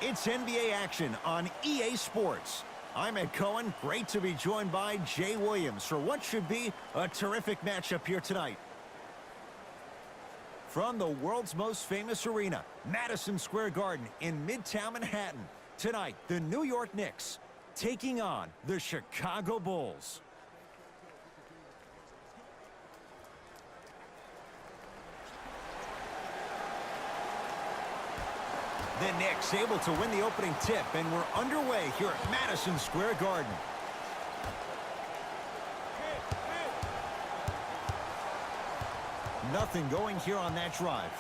It's NBA action on EA Sports. I'm Ed Cohen. Great to be joined by Jay Williams for what should be a terrific matchup here tonight. From the world's most famous arena, Madison Square Garden in Midtown Manhattan, tonight the New York Knicks taking on the Chicago Bulls. The Knicks able to win the opening tip, and we're underway here at Madison Square Garden. Nothing going here on that drive.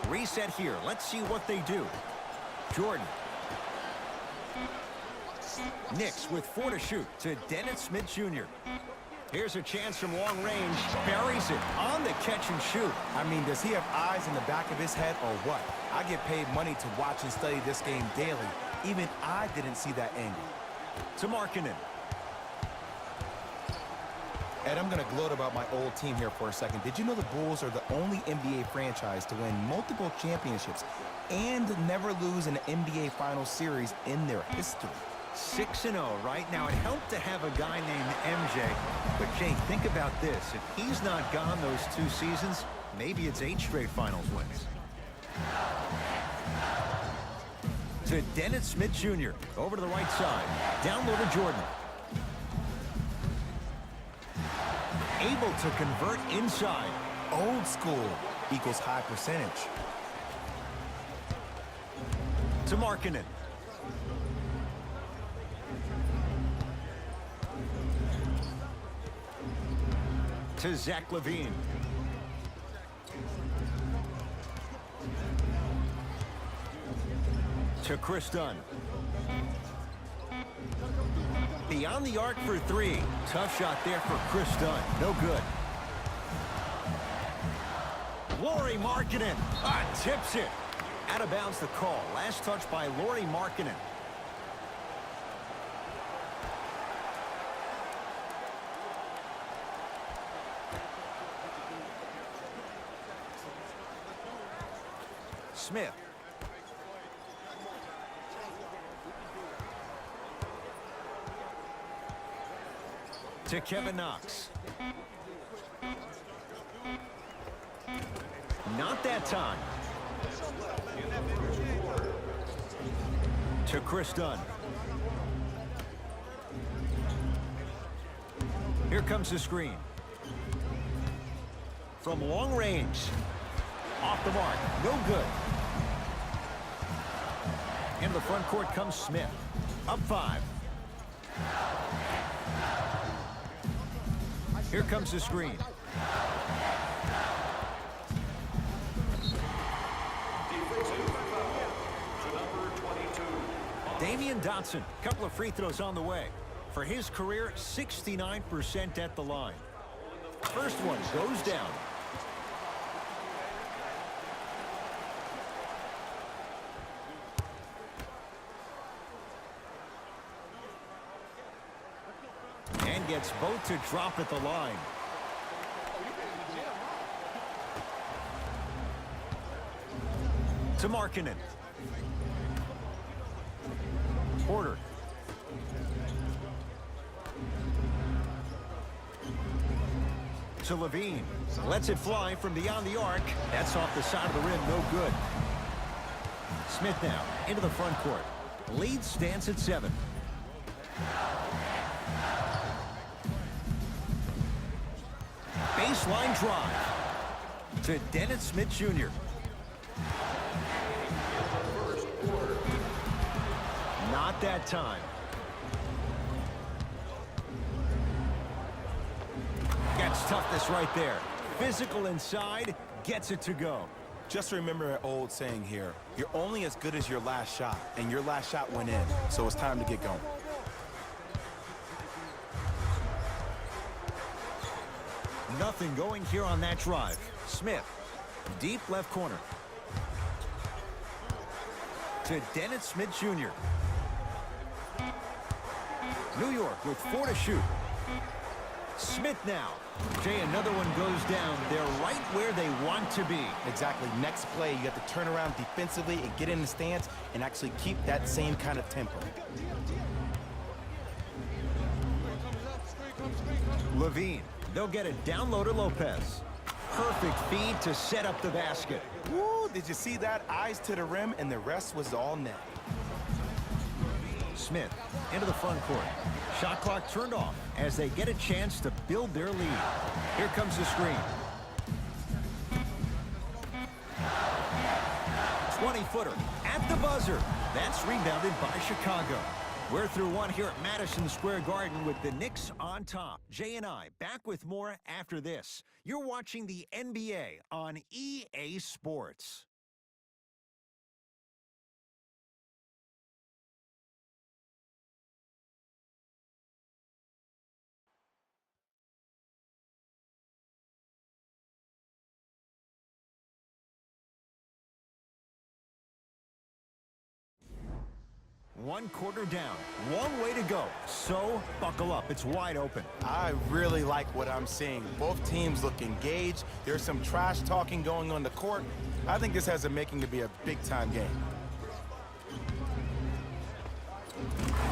Reset here. Let's see what they do. Jordan. Knicks with 4 to shoot to Dennis Smith Jr. Here's a chance from long range. Buries it on the catch and shoot. I mean, does he have eyes in the back of his head or what? I get paid money to watch and study this game daily. Even I didn't see that angle. To Markkanen. Ed, I'm going to gloat about my old team here for a second. Did you know the Bulls are the only NBA franchise to win multiple championships and never lose an NBA Finals series in their history? 6-0 right now. It helped to have a guy named MJ. But, Jay, think about this. If he's not gone those 2 seasons, maybe it's 8 straight finals wins. To Dennis Smith Jr. Over to the right side. Down low to Jordan. Able to convert inside. Old school equals high percentage. To Markkanen. To Zach LaVine. To Chris Dunn. Beyond the arc for 3. Tough shot there for Chris Dunn. No good. Lauri Markkanen tips it. Out of bounds the call. Last touch by Lauri Markkanen. Smith. To Kevin Knox. Not that time. To Chris Dunn. Here comes the screen. From long range. Off the mark. No good. Into the front court comes Smith. Up 5. Here comes the screen. Damian Dotson, couple of free throws on the way. For his career, 69% at the line. First one goes down. And gets both to drop at the line. To Markkanen. Porter. To LaVine. Lets it fly from beyond the arc. That's off the side of the rim. No good. Smith now into the front court. Lead stands at 7. Baseline drive to Dennis Smith Jr. Not that time. Gets toughness right there. Physical inside, gets it to go. Just remember an old saying here. You're only as good as your last shot, and your last shot went in, so it's time to get going. Nothing going here on that drive. Smith, deep left corner. To Dennis Smith Jr. New York with 4 to shoot. Smith now Jay, another one goes down. They're right where they want to be. Exactly. Next play, you have to turn around defensively and get in the stance and actually keep that same kind of tempo. Levine. They'll get it down low to Lopez. Perfect feed to set up the basket. Woo, did you see that? Eyes to the rim, and the rest was all net. Smith into the front court. Shot clock turned off as they get a chance to build their lead. Here comes the screen. 20-footer at the buzzer. That's rebounded by Chicago. We're through one here at Madison Square Garden with the Knicks on top. Jay and I back with more after this. You're watching the NBA on EA Sports. One quarter down, long way to go. So buckle up, it's wide open. I really like what I'm seeing. Both teams look engaged. There's some trash talking going on the court. I think this has a making to be a big-time game.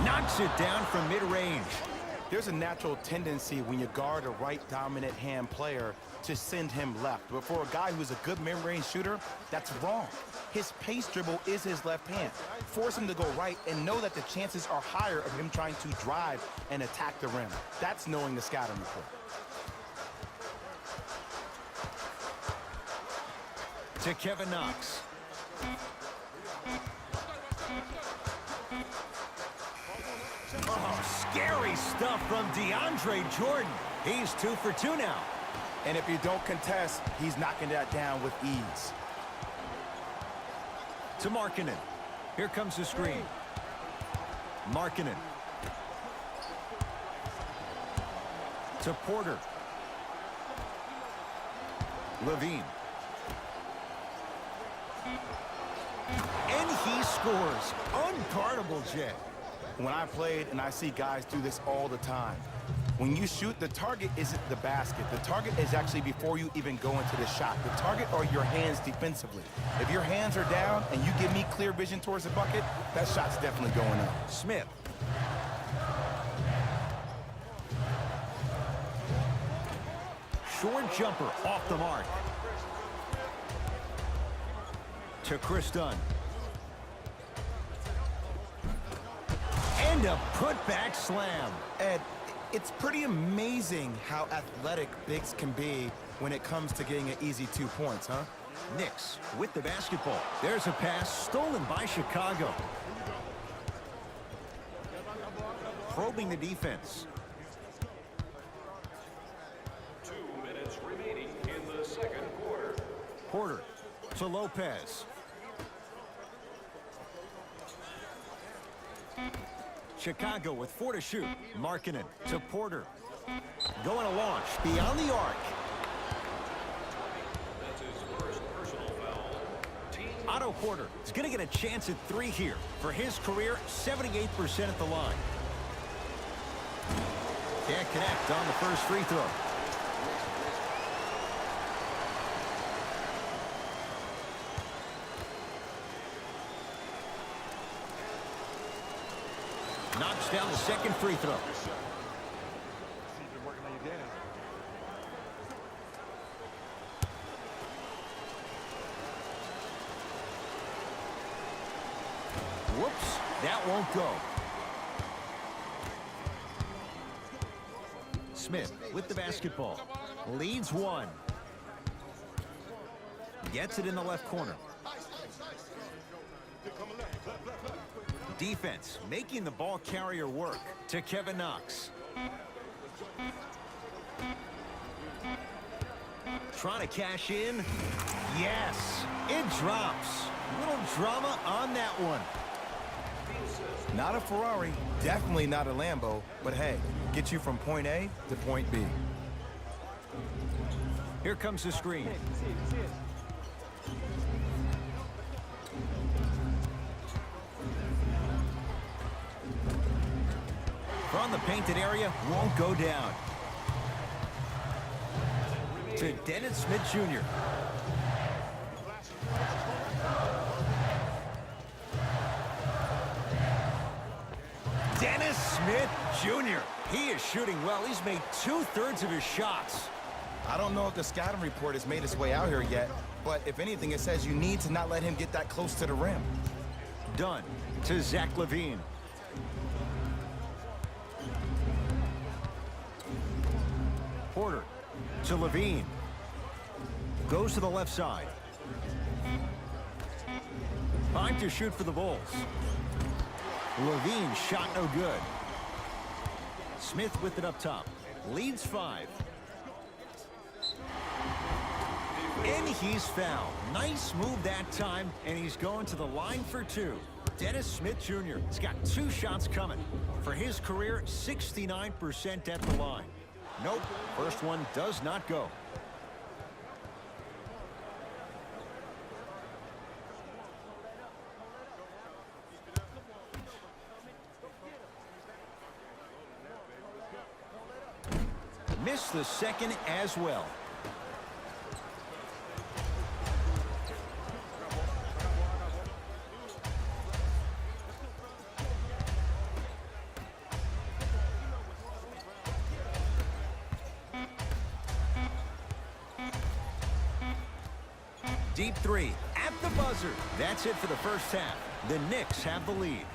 Knocks it down from mid-range. There's a natural tendency when you guard a right dominant hand player to send him left. But for a guy who's a good mid-range shooter, that's wrong. His pace dribble is his left hand. Force him to go right and know that the chances are higher of him trying to drive and attack the rim. That's knowing the scouting report. To Kevin Knox. Oh, scary stuff from DeAndre Jordan. He's 2 for 2 now. And if you don't contest, he's knocking that down with ease. To Markkanen. Here comes the screen. Markkanen. To Porter. Levine. And he scores. Unguardable, Jay. When I played, and I see guys do this all the time, when you shoot, the target isn't the basket. The target is actually before you even go into the shot. The target are your hands defensively. If your hands are down and you give me clear vision towards the bucket, that shot's definitely going up. Smith. Short jumper off the mark. To Chris Dunn. And a putback slam. Ed, it's pretty amazing how athletic bigs can be when it comes to getting an easy 2 points, huh? Knicks with the basketball. There's a pass stolen by Chicago. Probing the defense. 2 minutes remaining in the second quarter. Porter to Lopez. Chicago with 4 to shoot. Markkanen to Porter. Going to launch beyond the arc. That's his first personal foul. Otto Porter is going to get a chance at 3 here. For his career, 78% at the line. Can't connect on the first free throw. Knocks down the second free throw. Whoops, that won't go. Smith with the basketball. Leads 1. Gets it in the left corner. Defense making the ball carrier work. To Kevin Knox. Trying to cash in. Yes, it drops. Little drama on that one. Not a Ferrari, definitely not a Lambo, but hey, get you from point A to point B. Here comes the screen. From the painted area, won't go down. to Dennis Smith Jr. Dennis Smith Jr. He is shooting well. He's made 2/3 of his shots. I don't know if the scouting report has made its way out here yet, but if anything, it says you need to not let him get that close to the rim. Dunn to Zach LaVine. Porter to LaVine. Goes to the left side. Time to shoot for the Bulls. LaVine shot no good. Smith with it up top. Leads 5. And he's fouled. Nice move that time, and he's going to the line for 2. Dennis Smith Jr. has got 2 shots coming. For his career, 69% at the line. Nope, first one does not go. Missed the second as well. Deep 3 at the buzzer. That's it for the first half. The Knicks have the lead.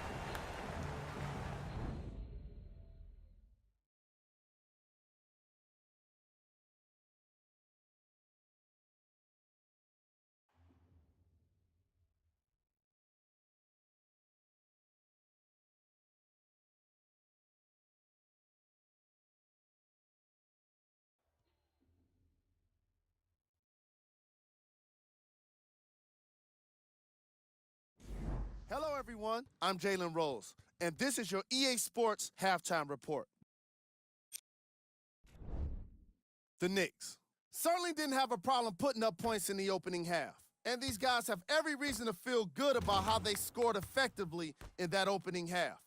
Hello, everyone. I'm Jalen Rose, and this is your EA Sports Halftime Report. The Knicks certainly didn't have a problem putting up points in the opening half, and these guys have every reason to feel good about how they scored effectively in that opening half.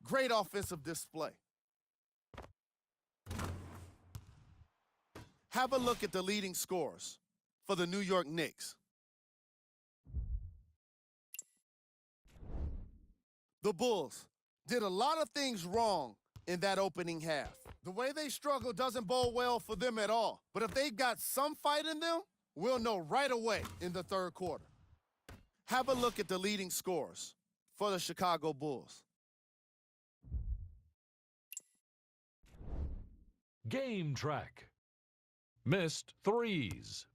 Great offensive display. Have a look at the leading scorers for the New York Knicks. The Bulls did a lot of things wrong in that opening half. The way they struggle doesn't bode well for them at all. But if they've got some fight in them, we'll know right away in the third quarter. Have a look at the leading scorers for the Chicago Bulls. Game track. Missed threes.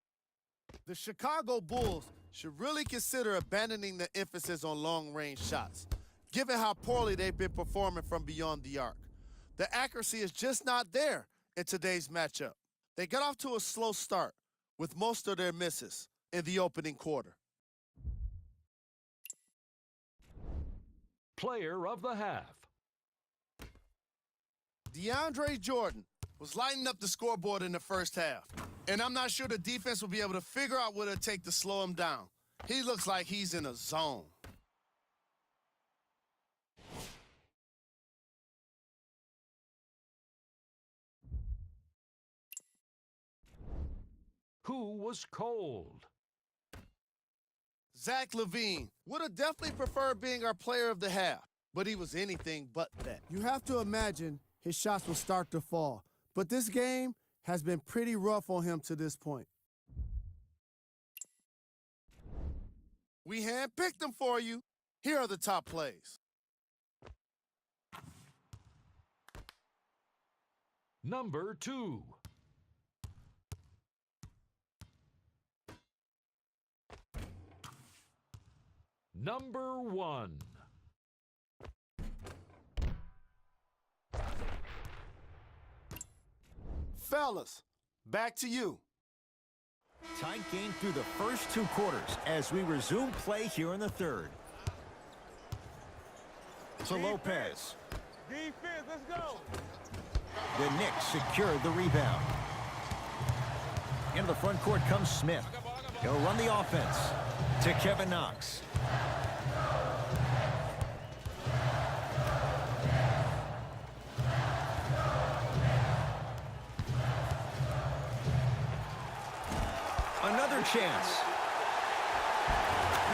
The Chicago Bulls should really consider abandoning the emphasis on long-range shots, given how poorly they've been performing from beyond the arc. The accuracy is just not there in today's matchup. They got off to a slow start with most of their misses in the opening quarter. Player of the half. DeAndre Jordan was lighting up the scoreboard in the first half, and I'm not sure the defense will be able to figure out what it'll take to slow him down. He looks like he's in a zone. Who was cold? Zach LaVine would have definitely preferred being our player of the half, but he was anything but that. You have to imagine his shots will start to fall, but this game has been pretty rough on him to this point. We handpicked them for you. Here are the top plays. Number 2. Number 1. Fellas, back to you. Tight game through the first 2 quarters as we resume play here in the third. To Lopez. Defense, let's go. The Knicks secure the rebound. Into the front court comes Smith. He'll run the offense to Kevin Knox. chance.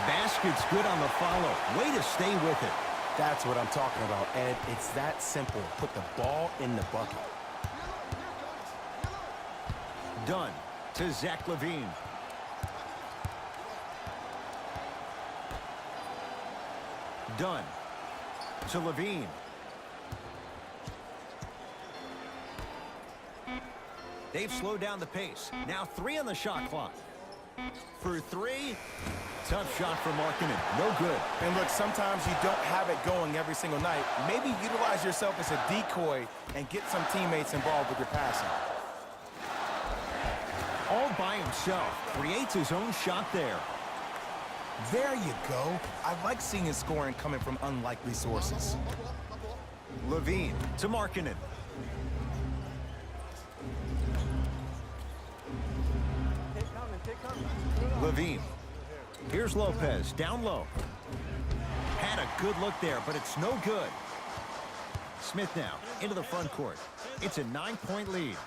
Basket's good on the follow. Way to stay with it. That's what I'm talking about, Ed. It's that simple. Put the ball in the bucket. Dunn to Zach LaVine. Dunn to LaVine. They've slowed down the pace. Now 3 on the shot clock. For 3, tough shot for Markkanen. No good. And look, sometimes you don't have it going every single night. Maybe utilize yourself as a decoy and get some teammates involved with your passing. All by himself. Creates his own shot there. There you go. I like seeing his scoring coming from unlikely sources. LaVine to Markkanen. LaVine. Here's Lopez, down low. Had a good look there, but it's no good. Smith now into the front court. It's a 9-point lead.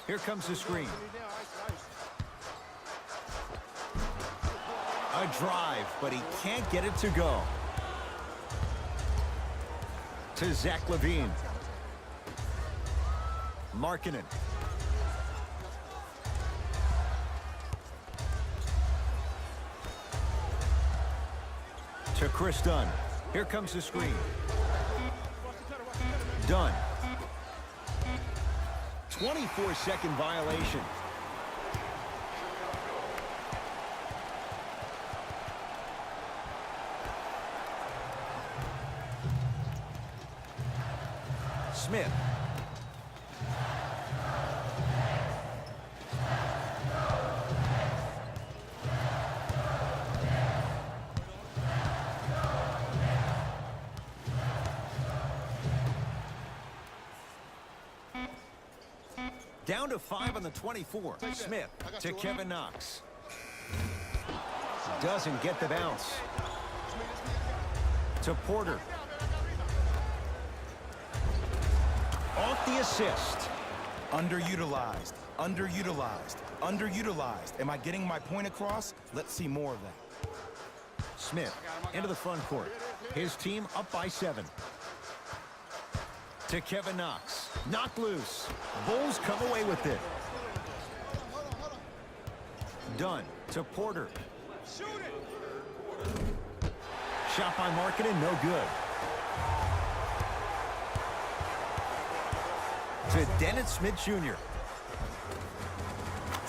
Here comes the screen. A drive, but he can't get it to go. To Zach LaVine. Markkanen. To Chris Dunn. Here comes the screen. Dunn. 24-second violation. Smith. Down to 5 on the 24. Smith to Kevin Knox. Doesn't get the bounce. To Porter. Off the assist. Underutilized, underutilized, underutilized. Am I getting my point across? Let's see more of that. Smith into the front court. His team up by 7. To Kevin Knox. Knocked loose. Bulls come away with it. Dunn to Porter. Shot by Markkanen, no good. To Dennis Smith Jr.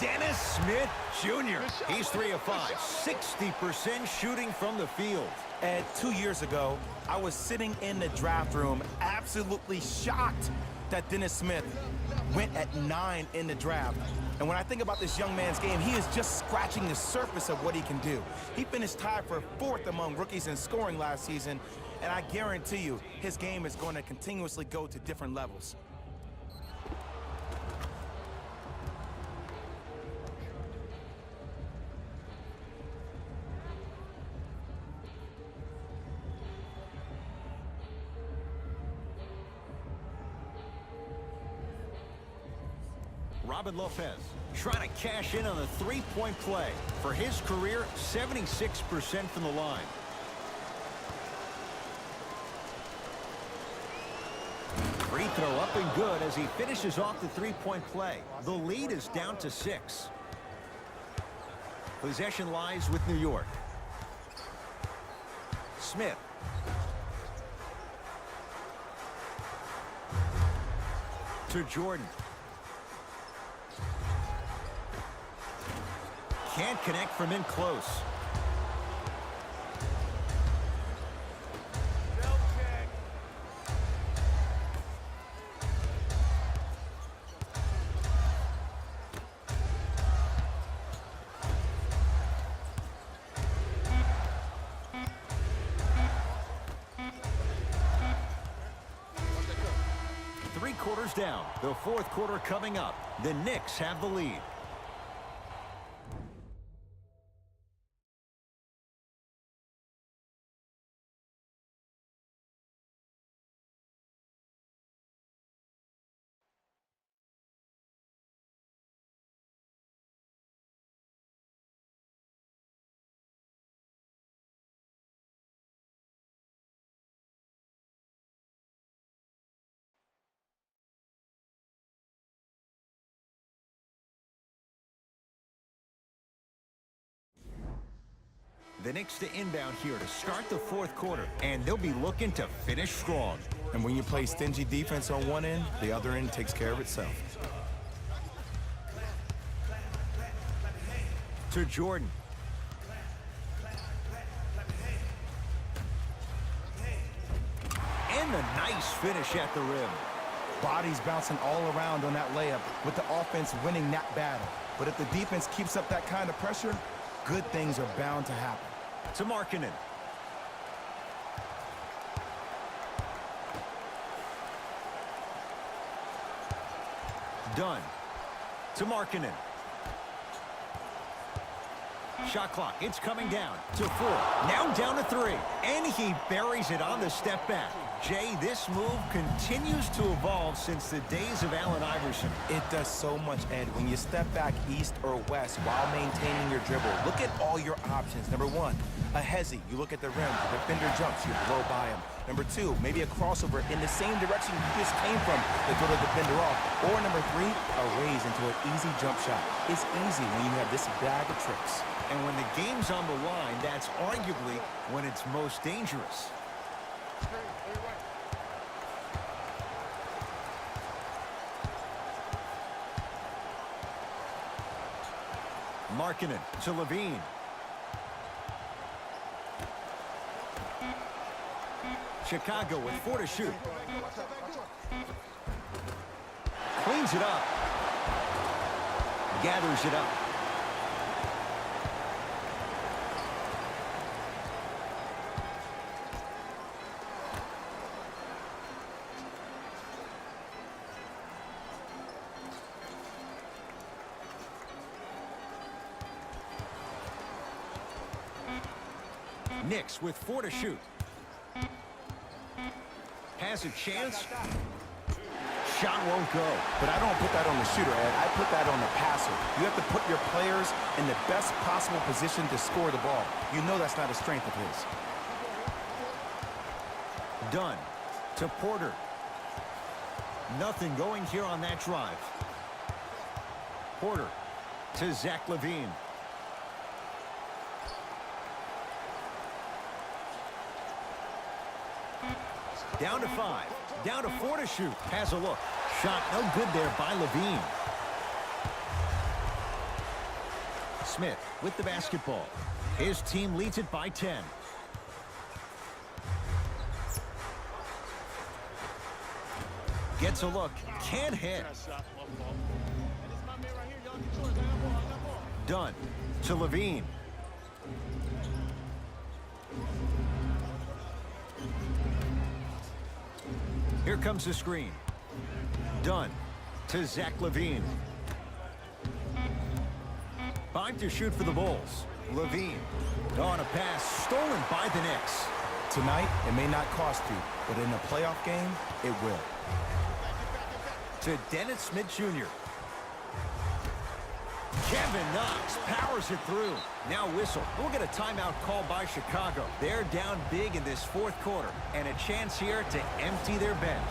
Dennis Smith Jr. He's 3 of 5. 60% shooting from the field. Ed, 2 years ago, I was sitting in the draft room absolutely shocked that Dennis Smith went at 9 in the draft. And when I think about this young man's game, he is just scratching the surface of what he can do. He finished tied for 4th among rookies in scoring last season, and I guarantee you his game is going to continuously go to different levels. Robin Lopez trying to cash in on a 3-point play. For his career, 76% from the line. Free throw up and good as he finishes off the 3-point play. The lead is down to 6. Possession lies with New York. Smith. To Jordan. Can't connect from in close. Three quarters down. The 4th quarter coming up. The Knicks have the lead. The Knicks to inbound here to start the fourth quarter, and they'll be looking to finish strong. And when you play stingy defense on one end, the other end takes care of itself. To Jordan. And a nice finish at the rim. Bodies bouncing all around on that layup with the offense winning that battle. But if the defense keeps up that kind of pressure, good things are bound to happen. To Markkanen. Done. To Markkanen. Shot clock, it's coming down to 4. Now down to 3. And he buries it on the step back. Jay, this move continues to evolve since the days of Allen Iverson. It does so much, Ed. When you step back east or west while maintaining your dribble, look at all your options. Number 1, a hezzy. You look at the rim. The defender jumps. You blow by him. Number 2, maybe a crossover in the same direction you just came from to throw the defender off. Or number 3, a raise into an easy jump shot. It's easy when you have this bag of tricks. And when the game's on the line, that's arguably when it's most dangerous. Markkanen to Levine. Chicago with 4 to shoot. Cleans it up. Gathers it up. Knicks with 4 to shoot. Has a chance. Shot won't go. But I don't put that on the shooter, Ed. I put that on the passer. You have to put your players in the best possible position to score the ball. You know that's not a strength of his. Done. To Porter. Nothing going here on that drive. Porter to Zach LaVine. Down to 5. Down to 4 to shoot. Has a look. Shot no good there by LaVine. Smith with the basketball. His team leads it by 10. Gets a look. Can't hit. Done. To LaVine. Here comes the screen. Done. To Zach LaVine. 5 to shoot for the Bulls. LaVine. On a pass stolen by the Knicks. Tonight, it may not cost you, but in a playoff game, it will. To Dennis Smith Jr. Kevin Knox powers it through. Now whistle. We'll get a timeout called by Chicago. They're down big in this fourth quarter, and a chance here to empty their bench.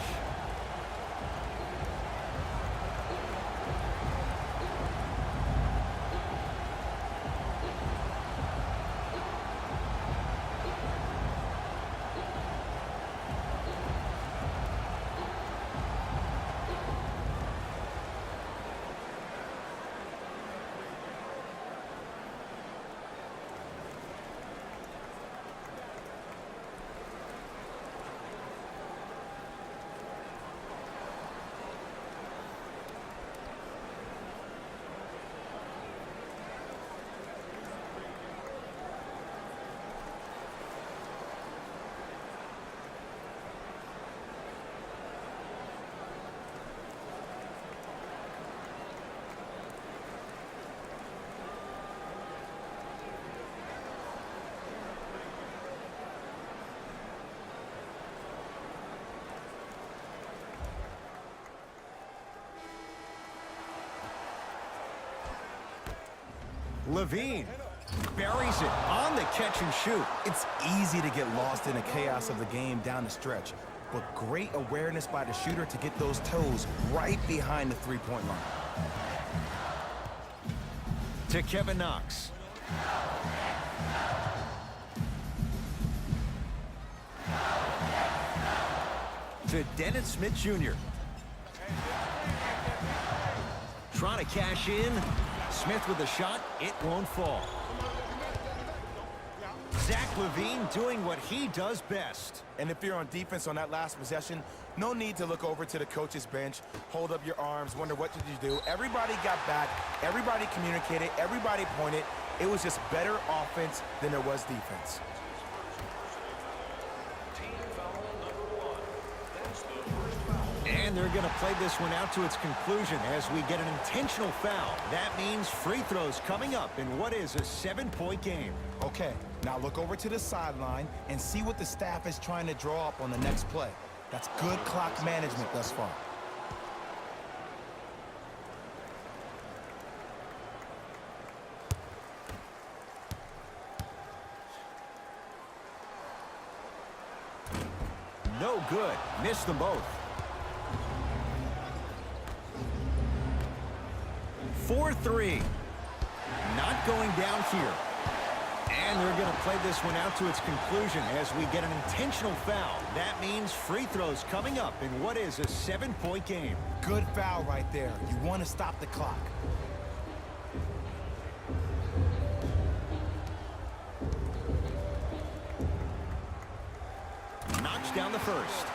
LaVine buries it on the catch and shoot. It's easy to get lost in the chaos of the game down the stretch, but great awareness by the shooter to get those toes right behind the three-point line. To Kevin Knox. To Dennis Smith Jr. Trying to cash in. Smith with a shot. It won't fall. Zach LaVine doing what he does best. And if you're on defense on that last possession, no need to look over to the coach's bench, hold up your arms, wonder what did you do. Everybody got back, everybody communicated, everybody pointed. It was just better offense than there was defense. And they're going to play this one out to its conclusion as we get an intentional foul. That means free throws coming up in what is a 7-point game. Okay, now look over to the sideline and see what the staff is trying to draw up on the next play. That's good clock management thus far. No good. Missed them both. 4-3. Not going down here. And they're going to play this one out to its conclusion as we get an intentional foul. That means free throws coming up in what is a 7-point game. Good foul right there. You want to stop the clock. Knocks down the first.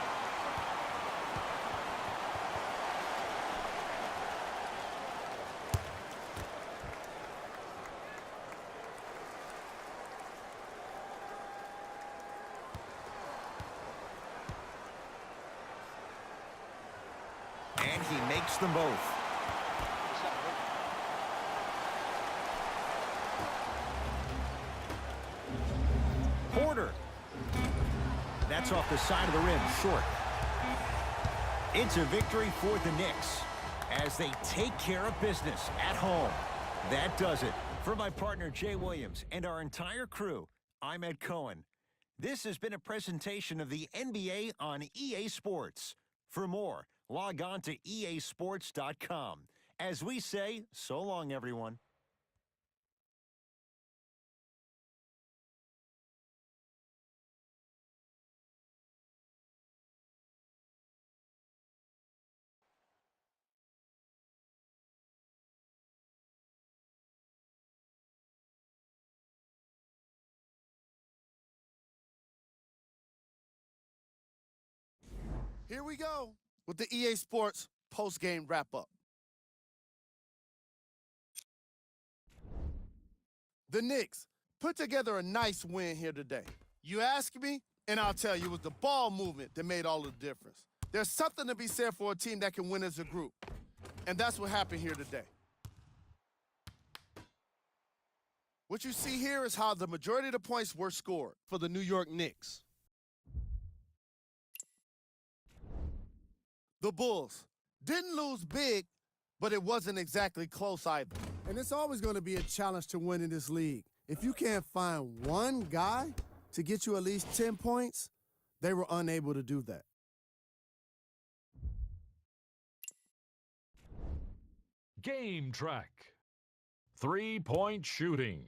And he makes them both. Porter. That's off the side of the rim, short. It's a victory for the Knicks as they take care of business at home. That does it. For my partner, Jay Williams, and our entire crew, I'm Ed Cohen. This has been a presentation of the NBA on EA Sports. For more, log on to easports.com. As we say, so long, everyone. Here we go with the EA Sports post-game wrap-up. The Knicks put together a nice win here today. You ask me, and I'll tell you, it was the ball movement that made all the difference. There's something to be said for a team that can win as a group, and that's what happened here today. What you see here is how the majority of the points were scored for the New York Knicks. The Bulls didn't lose big, but it wasn't exactly close either. And it's always going to be a challenge to win in this league. If you can't find one guy to get you at least 10 points, they were unable to do that. Game track. 3-point shooting.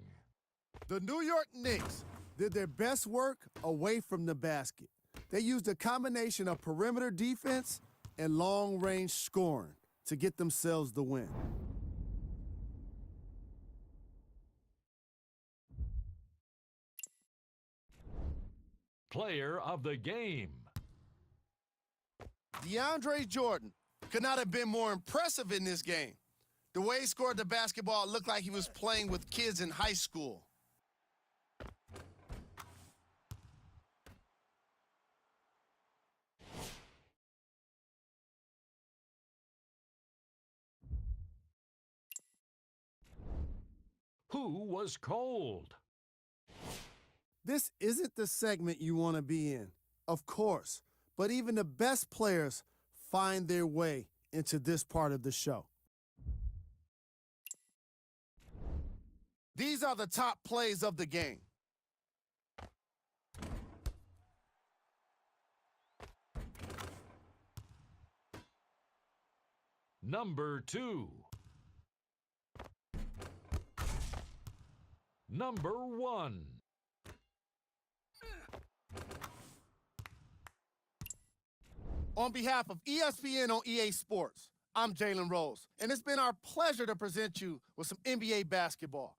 The New York Knicks did their best work away from the basket. They used a combination of perimeter defense and long-range scoring to get themselves the win. Player of the game. DeAndre Jordan could not have been more impressive in this game. The way he scored the basketball looked like he was playing with kids in high school. Who was cold? This isn't the segment you want to be in, of course, but even the best players find their way into this part of the show. These are the top plays of the game. Number 2. Number 1. On behalf of ESPN on EA Sports, I'm Jalen Rose, and it's been our pleasure to present you with some NBA basketball.